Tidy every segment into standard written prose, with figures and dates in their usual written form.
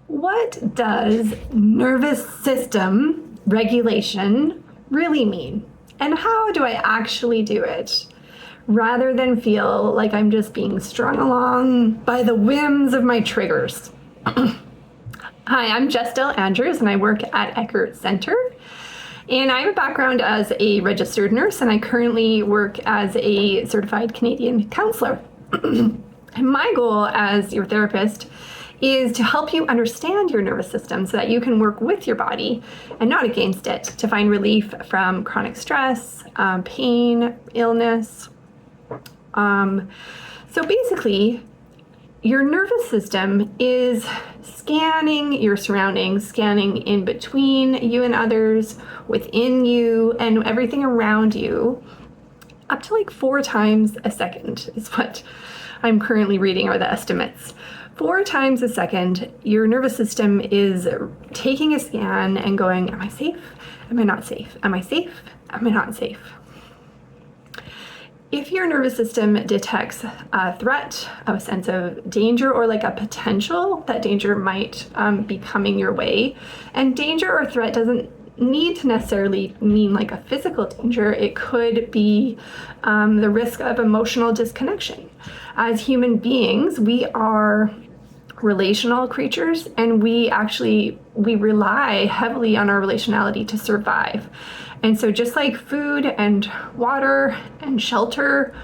What does nervous system regulation really mean? And how do I actually do it? Rather than feel like I'm just being strung along by the whims of my triggers. Hi, I'm Jess Dell Andrews, and I work at Eckert Center. And I have a background as a registered nurse, and I currently work as a certified Canadian counselor. And my goal as your therapist is to help you understand your nervous system so that you can work with your body and not against it to find relief from chronic stress, pain, illness. So basically, your nervous system is scanning your surroundings, scanning in between you and others, within you, and everything around you, up to like 4 times a second is what I'm currently reading are the estimates. 4 times a second, your nervous system is taking a scan and going, am I safe? Am I not safe? Am I safe? Am I not safe? If your nervous system detects a threat, a sense of danger, or like a potential that danger might be coming your way, and danger or threat doesn't need to necessarily mean like a physical danger. It could be the risk of emotional disconnection. As human beings, we are relational creatures, and we rely heavily on our relationality to survive. And so just like food and water and shelter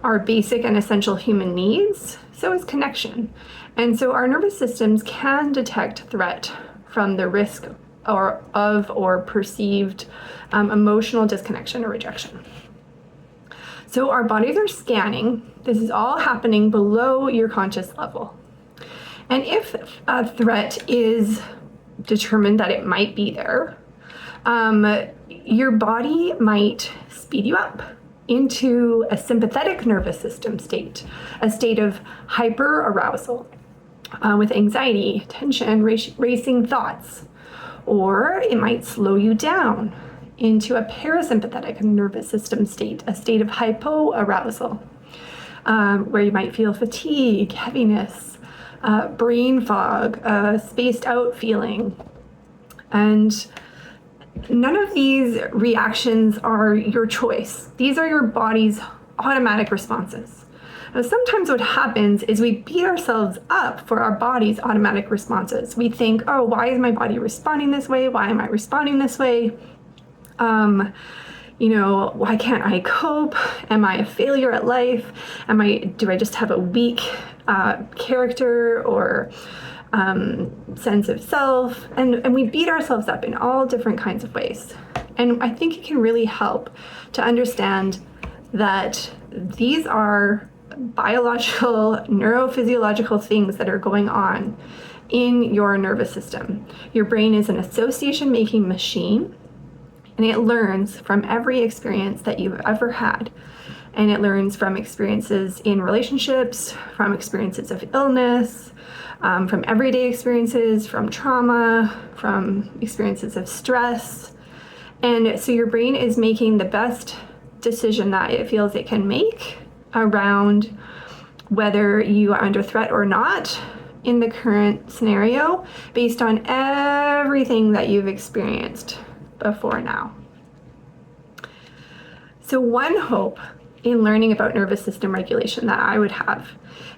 are basic and essential human needs, so is connection. And so our nervous systems can detect threat from the risk or perceived emotional disconnection or rejection. So our bodies are scanning. This is all happening below your conscious level. And if a threat is determined that it might be there, your body might speed you up into a sympathetic nervous system state, a state of hyperarousal with anxiety, tension, racing thoughts. Or it might slow you down into a parasympathetic nervous system state, a state of hypoarousal, where you might feel fatigue, heaviness, brain fog, spaced out feeling. And none of these reactions are your choice. These are your body's automatic responses. Now, sometimes what happens is we beat ourselves up for our body's automatic responses. We think, oh, why is my body responding this way? Why am I responding this way? Why can't I cope? Am I a failure at life? Do I just have a weak character or sense of self? And we beat ourselves up in all different kinds of ways. And I think it can really help to understand that these are biological, neurophysiological things that are going on in your nervous system. Your brain is an association-making machine, and it learns from every experience that you've ever had. And it learns from experiences in relationships, from experiences of illness, from everyday experiences, from trauma, from experiences of stress. And so your brain is making the best decision that it feels it can make around whether you are under threat or not in the current scenario based on everything that you've experienced before now. So one hope in learning about nervous system regulation that I would have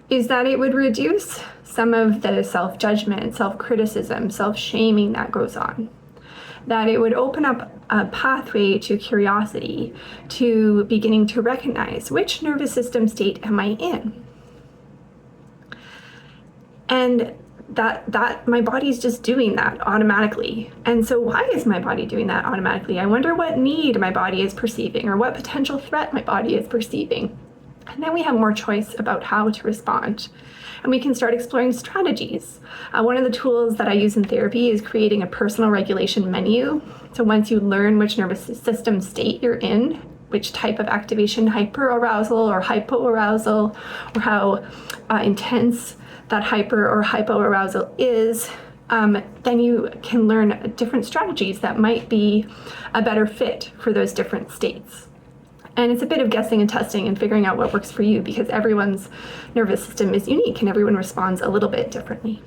is that it would reduce some of the self-judgment, self-criticism, self-shaming that goes on. That it would open up a pathway to curiosity, to beginning to recognize which nervous system state am I in? And that my body's just doing that automatically. And so why is my body doing that automatically? I wonder what need my body is perceiving or what potential threat my body is perceiving. And then we have more choice about how to respond. And we can start exploring strategies. One of the tools that I use in therapy is creating a personal regulation menu. So once you learn which nervous system state you're in, which type of activation, hyperarousal or hypoarousal, or how intense that hyper or hypoarousal is, then you can learn different strategies that might be a better fit for those different states. And it's a bit of guessing and testing and figuring out what works for you, because everyone's nervous system is unique and everyone responds a little bit differently.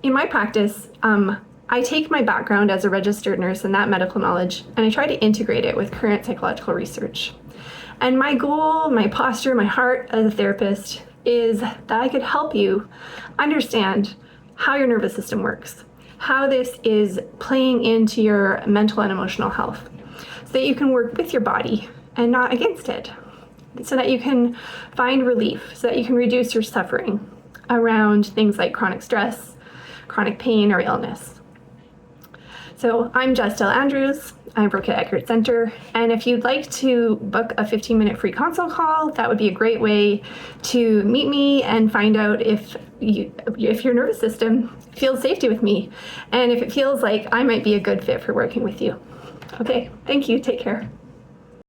in my practice, I take my background as a registered nurse and that medical knowledge, and I try to integrate it with current psychological research. And my goal, my posture, my heart as a therapist is that I could help you understand how your nervous system works, how this is playing into your mental and emotional health, so that you can work with your body and not against it, so that you can find relief, so that you can reduce your suffering around things like chronic stress, chronic pain, or illness. So I'm Jess Dell Andrews. I work at Eckert Center, and if you'd like to book a 15-minute free consult call, that would be a great way to meet me and find out if your nervous system feels safety with me, and if it feels like I might be a good fit for working with you. Okay, thank you. Take care.